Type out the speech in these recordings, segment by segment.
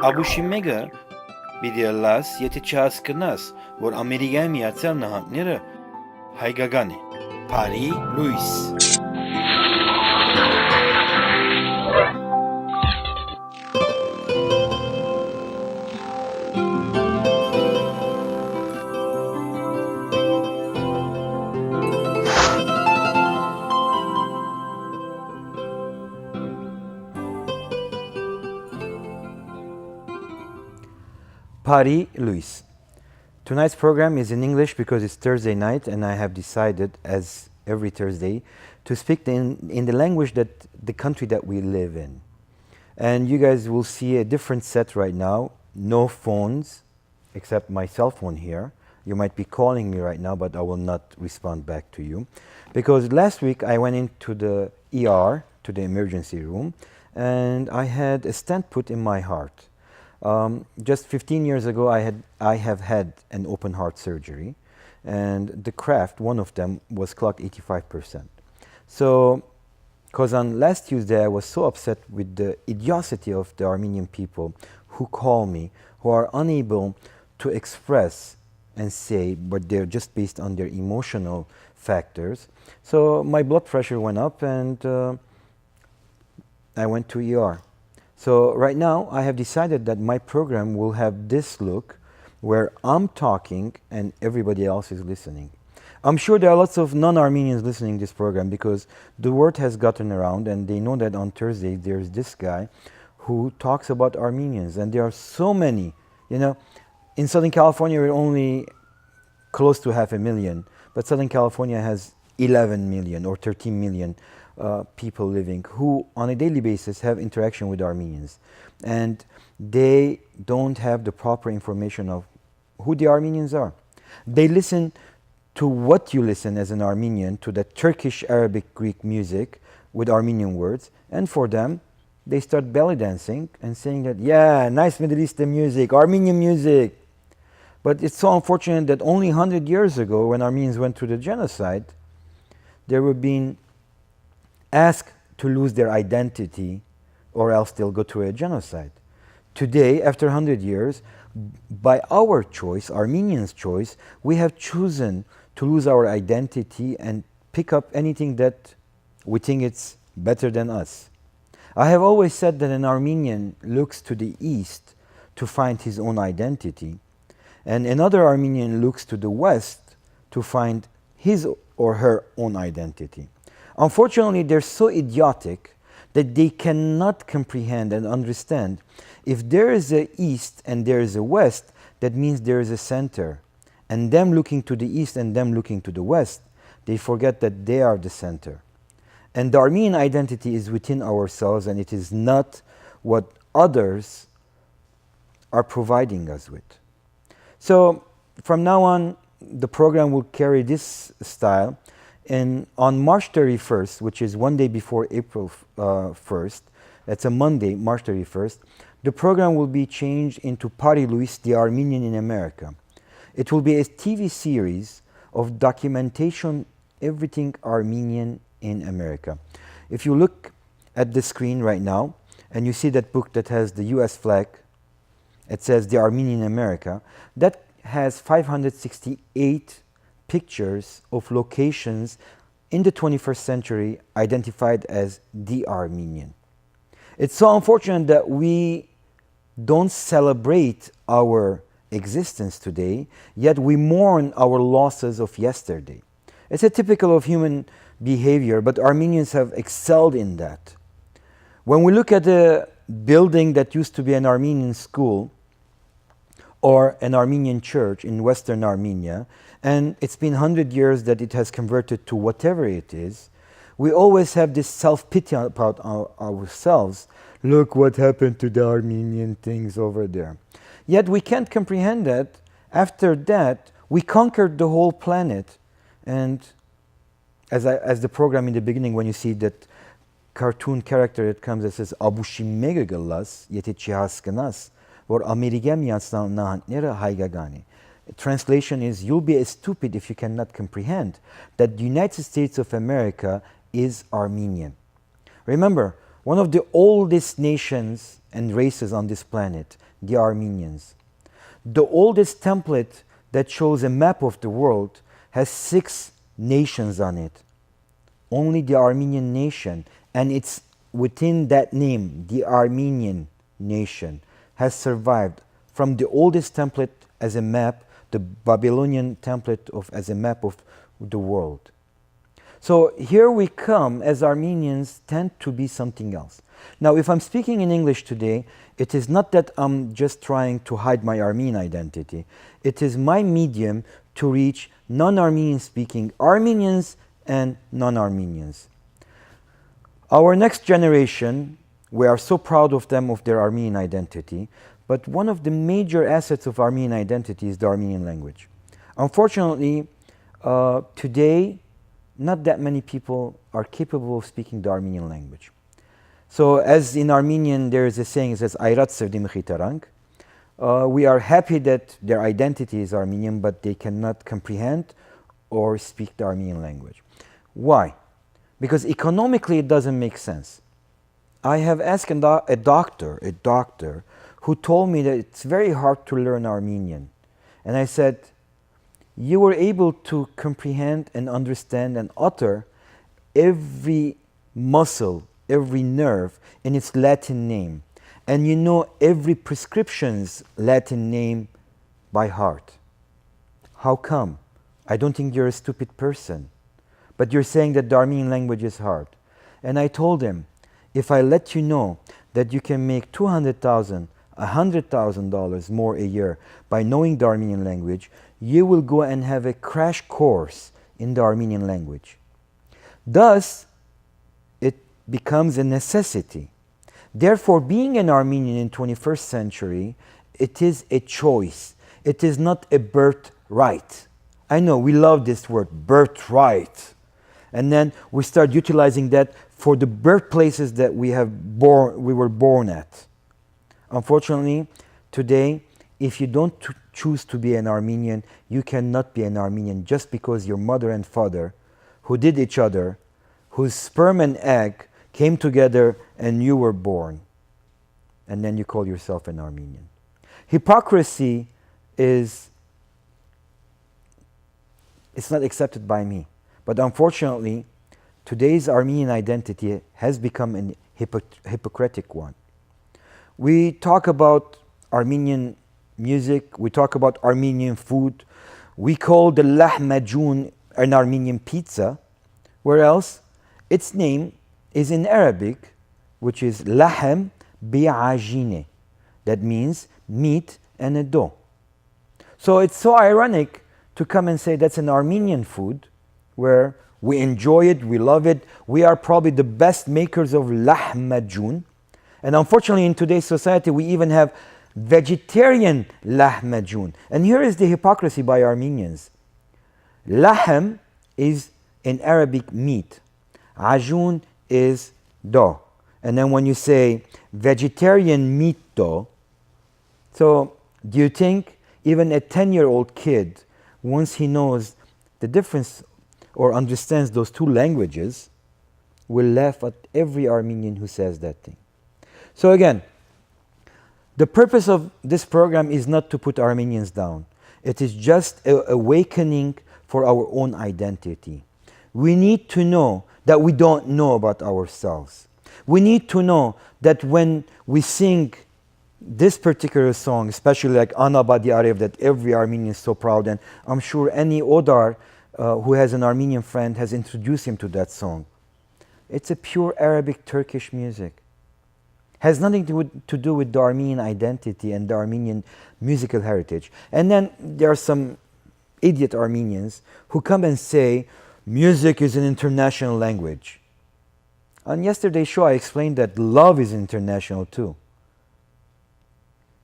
Abushimega Bidialas Yetichascanas, what Amerigamiatel Nahantnira, Haigagani, Bari, Luys. Bari, Luys. Tonight's program is in English because it's Thursday night and I have decided, as every Thursday, to speak in the language that the country that we live in. And you guys will see a different set right now. No phones, except my cell phone here. You might be calling me right now, but I will not respond back to you. Because last week I went into the ER, to the emergency room, and I had a stent put in my heart. Just 15 years ago, I have had an open heart surgery, and the graft, one of them, was clogged 85%. So, because on last Tuesday I was so upset with the idiocy of the Armenian people who call me, who are unable to express and say, but they're just based on their emotional factors. So my blood pressure went up, and I went to ER. So right now, I have decided that my program will have this look where I'm talking and everybody else is listening. I'm sure there are lots of non-Armenians listening to this program because the word has gotten around and they know that on Thursday there's this guy who talks about Armenians, and there are so many. You know, in Southern California we're only close to 500,000, but Southern California has 11 million or 13 million people living who on a daily basis have interaction with Armenians, and they don't have the proper information of who the Armenians are. They listen to what you listen as an Armenian, to the Turkish, Arabic, Greek music with Armenian words, and for them they start belly dancing and saying that, yeah, nice Middle Eastern music, Armenian music. But it's so unfortunate that only 100 years ago, when Armenians went through the genocide, they were being asked to lose their identity or else they'll go through a genocide. Today, after 100 years, by our choice, Armenians' choice, we have chosen to lose our identity and pick up anything that we think it's better than us. I have always said that an Armenian looks to the east to find his own identity, and another Armenian looks to the west to find his or her own identity. Unfortunately, they're so idiotic that they cannot comprehend and understand if there is a east and there is a west, that means there is a center. And them looking to the east and them looking to the west, they forget that they are the center. And the Armenian identity is within ourselves, and it is not what others are providing us with. So from now on, the program will carry this style. And on March 31st, which is one day before April 1st, that's a Monday, March 31st, the program will be changed into Bari, Luys, the Armenian in America. It will be a TV series of documentation, everything Armenian in America. If you look at the screen right now, and you see that book that has the US flag, it says the Armenian in America, that has 568 pictures of locations in the 21st century identified as the Armenian. It's so unfortunate that we don't celebrate our existence today, yet we mourn our losses of yesterday. It's a typical of human behavior, but Armenians have excelled in that. When we look at a building that used to be an Armenian school or an Armenian church in Western Armenia, and it's been 100 years that it has converted to whatever it is, we always have this self-pity about ourselves. Look what happened to the Armenian things over there. Yet we can't comprehend that after that we conquered the whole planet. And as the program in the beginning, when you see that cartoon character that comes that says Abushim Megagallas, Yete Chihascanas, or Amerigam Yatsnan Nahantnera Haigagani. Translation is, you'll be stupid if you cannot comprehend that the United States of America is Armenian. Remember, one of the oldest nations and races on this planet, the Armenians. The oldest template that shows a map of the world has 6 nations on it. Only the Armenian nation, and it's within that name, the Armenian nation, has survived from the oldest template as a map, the Babylonian template as a map of the world. So here we come, as Armenians tend to be something else. Now, if I'm speaking in English today, it is not that I'm just trying to hide my Armenian identity. It is my medium to reach non-Armenian speaking Armenians and non-Armenians. Our next generation, we are so proud of them, of their Armenian identity, but one of the major assets of Armenian identity is the Armenian language. Unfortunately, today, not that many people are capable of speaking the Armenian language. So as in Armenian there is a saying, it says, Ayrat sevdim khitarank. We are happy that their identity is Armenian, but they cannot comprehend or speak the Armenian language. Why? Because economically it doesn't make sense. I have asked a doctor who told me that it's very hard to learn Armenian. And I said, you were able to comprehend and understand and utter every muscle, every nerve in its Latin name. And you know every prescription's Latin name by heart. How come? I don't think you're a stupid person. But you're saying that the Armenian language is hard. And I told him, if I let you know that you can make $200,000, $100,000 more a year by knowing the Armenian language, you will go and have a crash course in the Armenian language. Thus, it becomes a necessity. Therefore, being an Armenian in 21st century, it is a choice. It is not a birthright. I know, we love this word, birthright. And then we start utilizing that for the birthplaces that we were born at. Unfortunately, today, if you don't choose to be an Armenian, you cannot be an Armenian just because your mother and father, who did each other, whose sperm and egg came together and you were born. And then you call yourself an Armenian. Hypocrisy it's not accepted by me. But unfortunately, today's Armenian identity has become a hypocritical one. We talk about Armenian music, we talk about Armenian food, we call the lahmacun an Armenian pizza, whereas its name is in Arabic, which is lahm bi'ajine. That means meat and a dough. So it's so ironic to come and say that's an Armenian food, where we enjoy it, we love it, we are probably the best makers of lahmacun. And unfortunately in today's society we even have vegetarian lahmacun. And here is the hypocrisy by Armenians. Lahm is in Arabic meat. Ajun is dough. And then when you say vegetarian meat dough, so do you think even a 10-year-old kid, once he knows the difference or understands those two languages, will laugh at every Armenian who says that thing? So again, the purpose of this program is not to put Armenians down. It is just an awakening for our own identity. We need to know that we don't know about ourselves. We need to know that when we sing this particular song, especially like Ana Badi Arev, that every Armenian is so proud, and I'm sure any Odar who has an Armenian friend has introduced him to that song. It's a pure Arabic Turkish music. Has nothing to do with the Armenian identity and the Armenian musical heritage. And then there are some idiot Armenians who come and say music is an international language. On yesterday's show I explained that love is international too.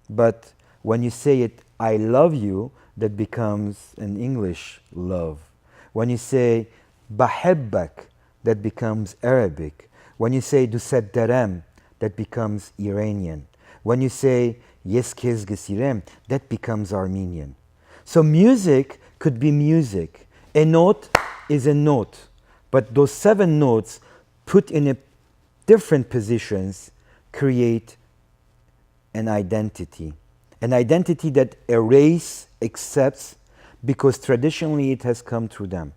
But when you say it, I love you, that becomes an English love. When you say bahibbak, that becomes Arabic. When you say dusedderem, that becomes Iranian. When you say yes kez gesirem, that becomes Armenian. So music could be music. A note is a note, but those 7 notes put in a different positions create an identity that a race accepts because traditionally it has come through them.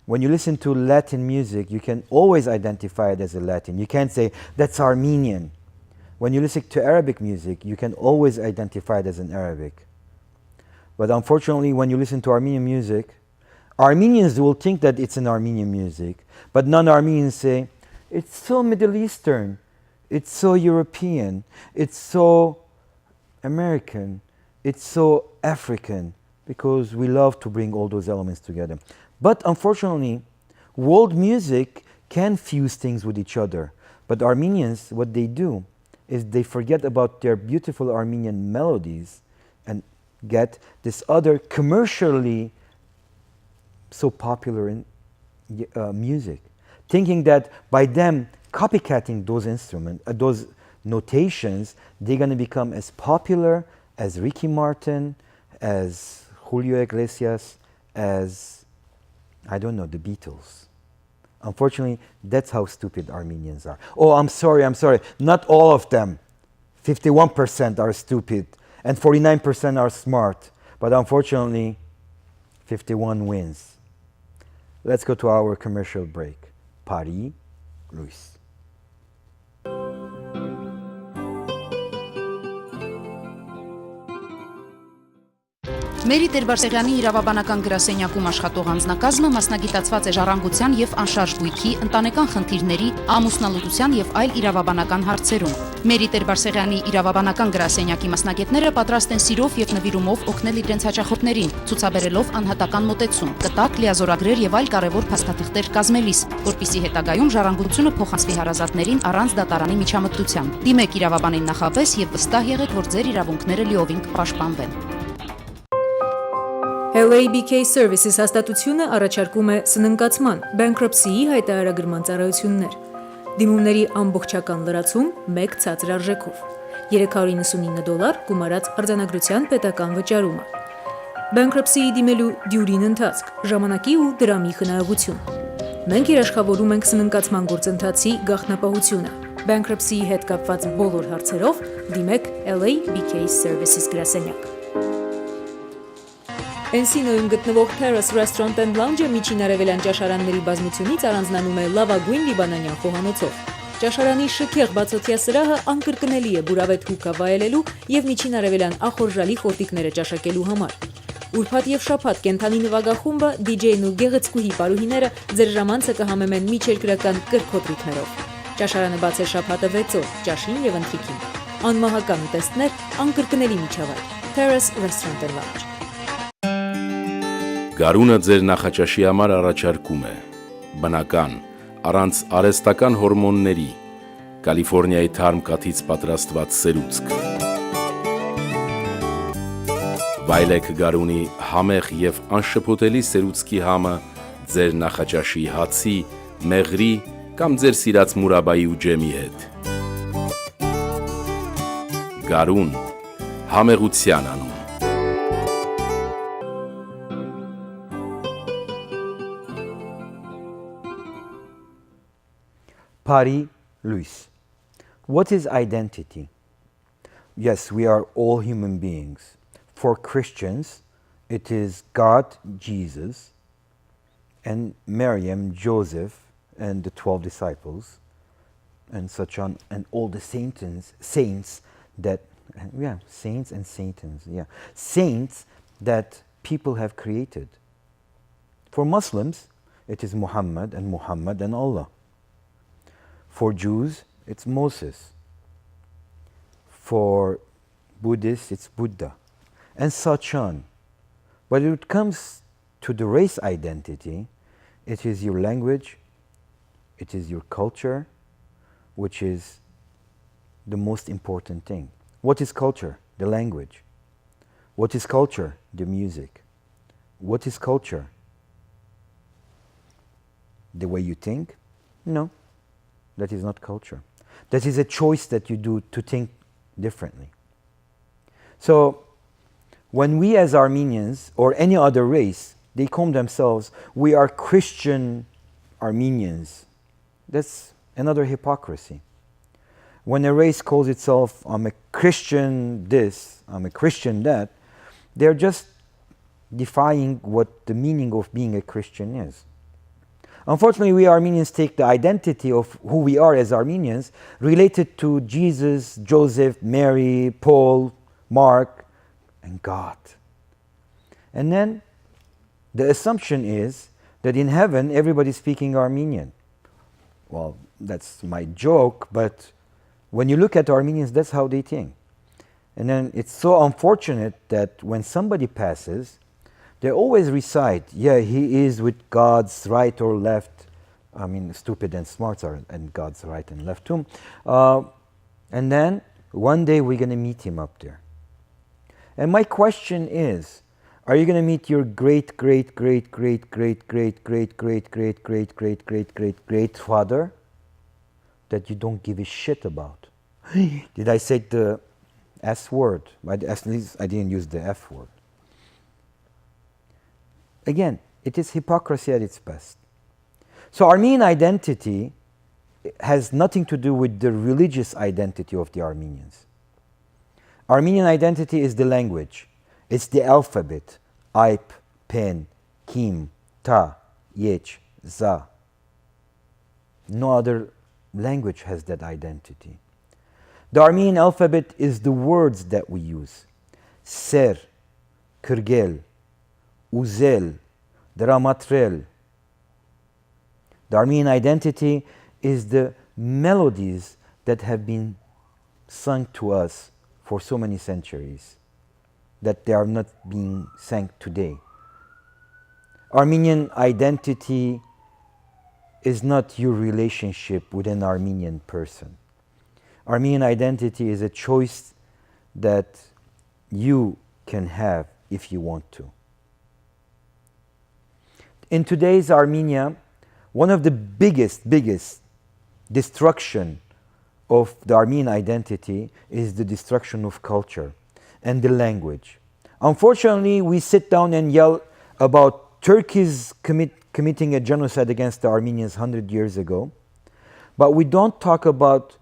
When you listen to Latin music, you can always identify it as a Latin. You can't say, that's Armenian. When you listen to Arabic music, you can always identify it as an Arabic. But unfortunately, when you listen to Armenian music, Armenians will think that it's an Armenian music, but non-Armenians say, it's so Middle Eastern, it's so European, it's so American, it's so African, because we love to bring all those elements together. But unfortunately, world music can fuse things with each other. But Armenians, what they do is they forget about their beautiful Armenian melodies and get this other commercially so popular in music, thinking that by them copycatting those instruments, those notations, they're going to become as popular as Ricky Martin, as Julio Iglesias, as, I don't know, the Beatles. Unfortunately, that's how stupid Armenians are. Oh, I'm sorry. Not all of them. 51% are stupid and 49% are smart. But unfortunately, 51 wins. Let's go to our commercial break. Bari, Luys. Մերի Տեր-Բարսեղյանի իրավաբանական գրասենյակում աշխատող անձնակազմը մասնագիտացված է ժառանգության եւ անշարժ գույքի, ընտանեկան խնդիրների, ամուսնալուծության եւ այլ իրավաբանական հարցերում։ Մերի Տեր-Բարսեղյանի իրավաբանական գրասենյակի մասնագետները պատրաստ են սիրով եւ նվիրումով օգնել իրենց հաճախորդներին, ցուցաբերելով անհատական մոտեցում, կտակ, լիազորագրեր եւ այլ կարեւոր փաստաթղթեր կազմելիս, որպիսի հետագայում ժառանգությունը փոխանցվի հարազատներին առանց դատարանի միջամտության։ Դիմեք իրավաբանին նախապես եւ վստահ եղեք, որ ձեր իրավունքները լիովին կպաշտպանվեն։ LABK Services հաստատությունը առաջարկում է սննկացման, bankruptcy-ի հայտարարագրման ծառայություններ։ Դիմումների ամբողջական լրացում 1 ցածր արժեքով։ $399 գումարած արձանագրության պետական վճարումը։ Bankruptcy-ի դիմելու դյուրին ընթացք, ժամանակի ու դրամի խնայողություն։ Մենք երաշխավորում ենք սննկացման գործընթացի գաղտնապահությունը։ Bankruptcy-ի հետ կապված բոլոր հարցերով դիմեք LABK Services գրասենյակ։ Էնսինոյում գտնվող Terrace Restaurant and Lounge-ը միջին արևելյան ճաշարանների բազմությունից առանձնանում է լավագույն լիբանանյան խոհանոցով։ Ճաշարանի շքեղ բացօթյա սրահը անկրկնելի է բուրավետ հուկա վայելելու եւ միջին արևելյան ախորժալի խորտիկները ճաշակելու համար։ Ուրբաթ եւ շաբաթ կենթանի նվագախումբը, DJ-ն ու գեղեցկուհի պարուհիները ձեր ժամանցը կհամեմեն միջերկրական կրքոտ ռիթմերով։ Ճաշարանը բաց է շաբաթը 6 օր, ճաշին եւ ընթրիքին։ Անմահական ուտեստներ, անկրկնելի միջավայր։ Terrace Restaurant and Lounge։ Գարունը ձեր նախաճաշի համար առաջարկում է բնական, առանց արհեստական հորմոնների, Կալիֆոռնիայի թարմ կաթից պատրաստված սերուցք։ Վայելեք Գարունի համեղ եւ անշփոթելի սերուցքի համը ձեր նախաճաշի հացի, մեղրի կամ ձեր սիրած մուրաբայի ու ջեմի հետ։ Գարուն, համեղության անուն։ Bari, Luys. What is identity? Yes, we are all human beings. For Christians, it is God, Jesus, and Miriam, Joseph, and the 12 disciples, and such on, and all the saints that people have created. For Muslims, it is Muhammad and Allah. For Jews, it's Moses. For Buddhists, it's Buddha, and such on. But when it comes to the race identity, it is your language, it is your culture, which is the most important thing. What is culture? The language. What is culture? The music. What is culture? The way you think? No. That is not culture. That is a choice that you do to think differently. So, when we as Armenians or any other race, they call themselves, we are Christian Armenians. That's another hypocrisy. When a race calls itself, I'm a Christian this, I'm a Christian that, they're just defying what the meaning of being a Christian is. Unfortunately, we Armenians take the identity of who we are as Armenians related to Jesus, Joseph, Mary, Paul, Mark, and God. And then the assumption is that in heaven everybody's speaking Armenian. Well, that's my joke, but when you look at Armenians, that's how they think. And then it's so unfortunate that when somebody passes, they always recite, yeah, he is with God's right or left. I mean, stupid and smart are and God's right and left too. And then one day we're going to meet him up there. And my question is, are you going to meet your great, great, great, great, great, great, great, great, great, great, great, great, great, great father that you don't give a shit about? Did I say the S word? At least I didn't use the F word. Again, it is hypocrisy at its best. So Armenian identity has nothing to do with the religious identity of the Armenians. Armenian identity is the language. It's the alphabet. Ayp, Pen, Kim, Ta, Yech, Za. No other language has that identity. The Armenian alphabet is the words that we use. Ser, Kırgel, Uzel, Dramatrel. The Armenian identity is the melodies that have been sung to us for so many centuries, that they are not being sung today. Armenian identity is not your relationship with an Armenian person. Armenian identity is a choice that you can have if you want to. In today's Armenia, one of the biggest destruction of the Armenian identity is the destruction of culture and the language. Unfortunately, we sit down and yell about Turkey's committing a genocide against the Armenians 100 years ago, but we don't talk about,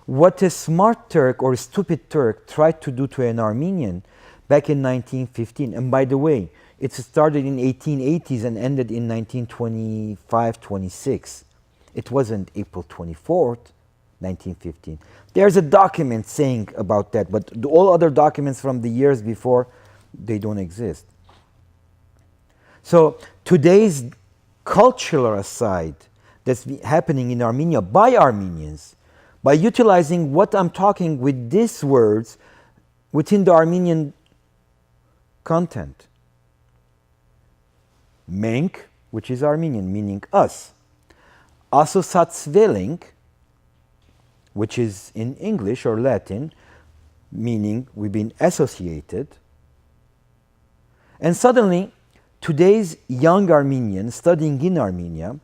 what a smart Turk or a stupid Turk tried to do to an Armenian back in 1915. And by the way, it started in 1880s and ended in 1925-26. It wasn't April 24th, 1915. There's a document saying about that, but all other documents from the years before, they don't exist. So today's cultural side that's happening in Armenia by Armenians, by utilizing what I'm talking with these words within the Armenian content. Menk, which is Armenian, meaning us. Asosatsveling, which is in English or Latin, meaning we've been associated. And suddenly, today's young Armenians studying in Armenia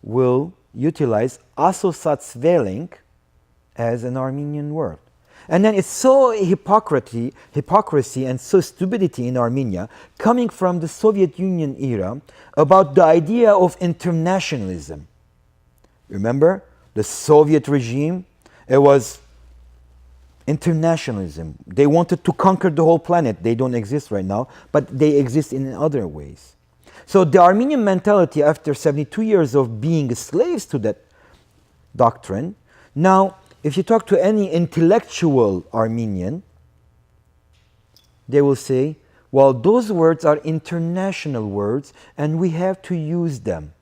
will utilize asosatsveling as an Armenian word. And then it's so hypocrisy and so stupidity in Armenia coming from the Soviet Union era about the idea of internationalism. Remember the Soviet regime? It was internationalism. They wanted to conquer the whole planet. They don't exist right now, but they exist in other ways. So the Armenian mentality, after 72 years of being slaves to that doctrine, now if you talk to any intellectual Armenian, they will say, well, those words are international words and we have to use them.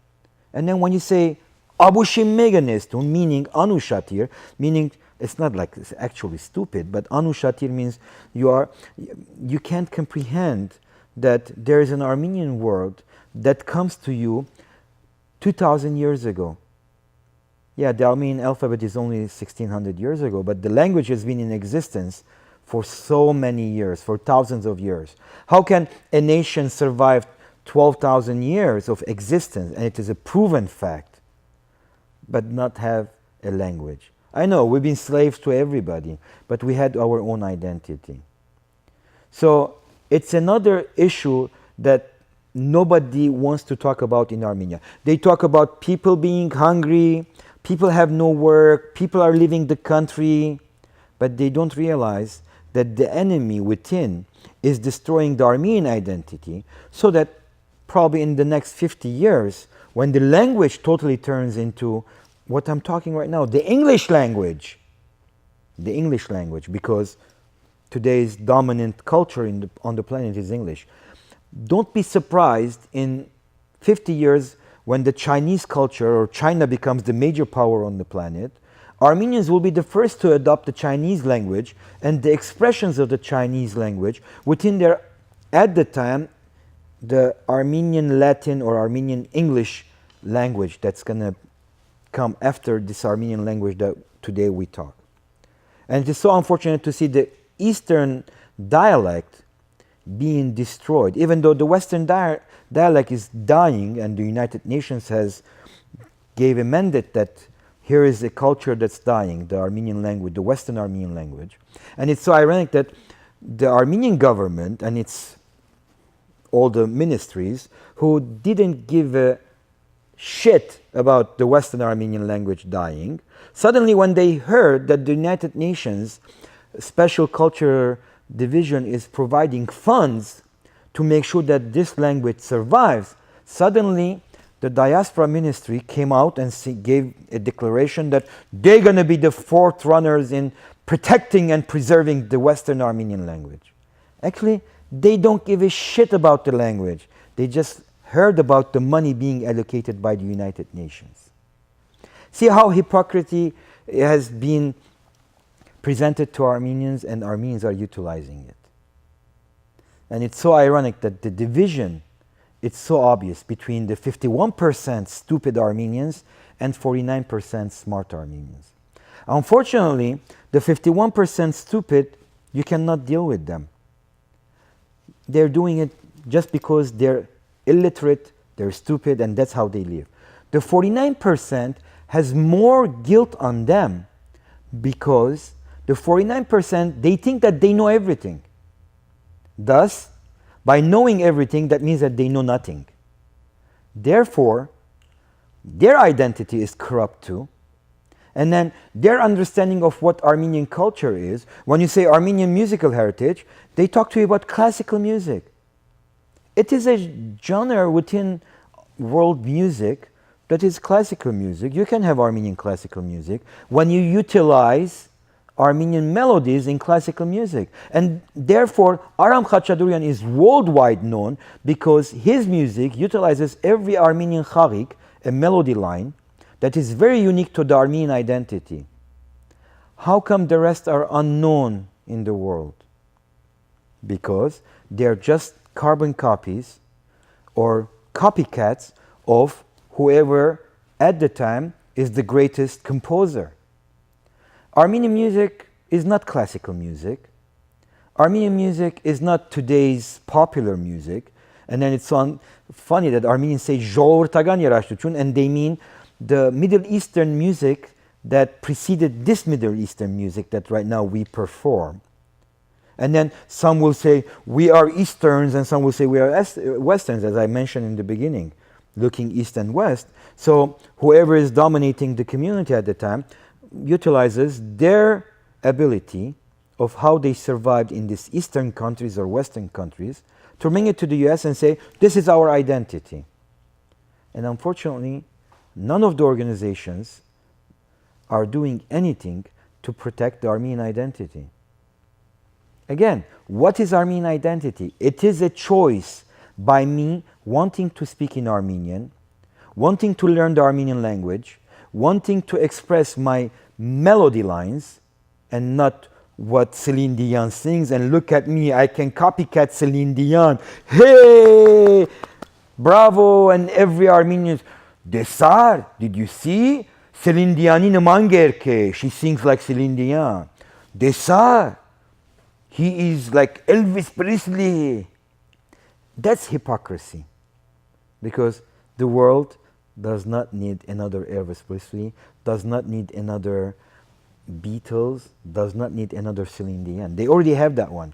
And then when you say Abushim Meganestun, meaning Anushatir, meaning it's not like it's actually stupid, but Anushatir means you can't comprehend that there is an Armenian word that comes to you 2,000 years ago. Yeah, the Armenian alphabet is only 1,600 years ago, but the language has been in existence for so many years, for thousands of years. How can a nation survive 12,000 years of existence, and it is a proven fact, but not have a language? I know, we've been slaves to everybody, but we had our own identity. So it's another issue that nobody wants to talk about in Armenia. They talk about people being hungry, people have no work, people are leaving the country, but they don't realize that the enemy within is destroying the Armenian identity, so that probably in the next 50 years, when the language totally turns into what I'm talking right now, the English language, because today's dominant culture on the planet is English. Don't be surprised in 50 years when the Chinese culture or China becomes the major power on the planet. Armenians will be the first to adopt the Chinese language and the expressions of the Chinese language within their, at the time, the Armenian Latin or Armenian English language that's going to come after this Armenian language that today we talk. And it is so unfortunate to see the Eastern dialect being destroyed, even though the Western dialect is dying, and the United Nations has gave a mandate that here is a culture that's dying, the Armenian language, the Western Armenian language. And it's so ironic that the Armenian government and its all the ministries who didn't give a shit about the Western Armenian language dying, suddenly when they heard that the United Nations Special Culture Division is providing funds to make sure that this language survives, suddenly the diaspora ministry came out and gave a declaration that they're going to be the forerunners in protecting and preserving the Western Armenian language. Actually, they don't give a shit about the language. They just heard about the money being allocated by the United Nations. See how hypocrisy has been presented to Armenians, and Armenians are utilizing it. And it's so ironic that the division, it's so obvious between the 51% stupid Armenians and 49% smart Armenians. Unfortunately, the 51% stupid, you cannot deal with them. They're doing it just because they're illiterate, they're stupid, and that's how they live. The 49% has more guilt on them because the 49%, they think that they know everything. Thus, by knowing everything, that means that they know nothing. Therefore, their identity is corrupt too. And then their understanding of what Armenian culture is, when you say Armenian musical heritage, they talk to you about classical music. It is a genre within world music that is classical music. You can have Armenian classical music when you utilize Armenian melodies in classical music. And therefore, Aram Khachadurian is worldwide known because his music utilizes every Armenian chagik, a melody line, that is very unique to the Armenian identity. How come the rest are unknown in the world? Because they're just carbon copies or copycats of whoever at the time is the greatest composer. Armenian music is not classical music. Armenian music is not today's popular music. And then it's so funny that Armenians say ժողովրդական երաժշտություն, and they mean the Middle Eastern music that preceded this Middle Eastern music that right now we perform. And then some will say we are Easterns, and some will say we are Westerns, as I mentioned in the beginning, looking east and west. So whoever is dominating the community at the time utilizes their ability of how they survived in these Eastern countries or Western countries to bring it to the US and say, this is our identity. And unfortunately, none of the organizations are doing anything to protect the Armenian identity. Again, what is Armenian identity? It is a choice by me wanting to speak in Armenian, wanting to learn the Armenian language, wanting to express my melody lines and not what Celine Dion sings, and look at me, I can copycat Celine Dion. Hey! Bravo! And every Armenian, Desar, did you see? Celine Dion'in նման երգ, she sings like Celine Dion. Desar, he is like Elvis Presley. That's hypocrisy. Because the world does not need another Elvis Presley, does not need another Beatles, does not need another Celine Dion. They already have that one.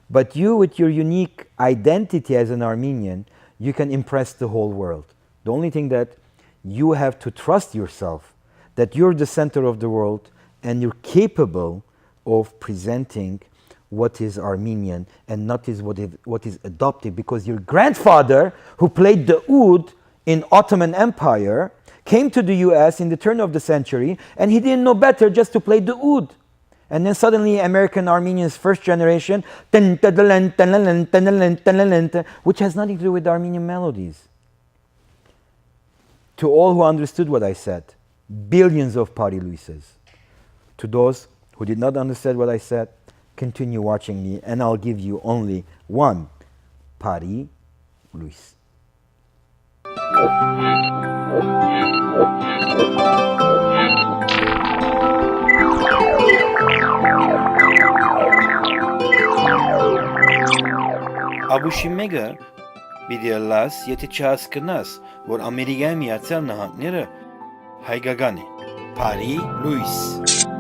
But you, with your unique identity as an Armenian, you can impress the whole world. The only thing that you have to trust yourself, that you're the center of the world and you're capable of presenting what is Armenian and not is what is adopted, because your grandfather, who played the oud in Ottoman Empire, came to the US in the turn of the century, and he didn't know better just to play the oud. And then suddenly American Armenians, first generation, which has nothing to do with Armenian melodies. To all who understood what I said, billions of Pari Luises. To those who did not understand what I said, continue watching me, and I'll give you only one Pari Luis. Աբուշիմեգը պիտի լաս, եթե չհասկնաս, որ Ամերիկայի Միացյալ Նահանգները հայկական է։ Pari Luis.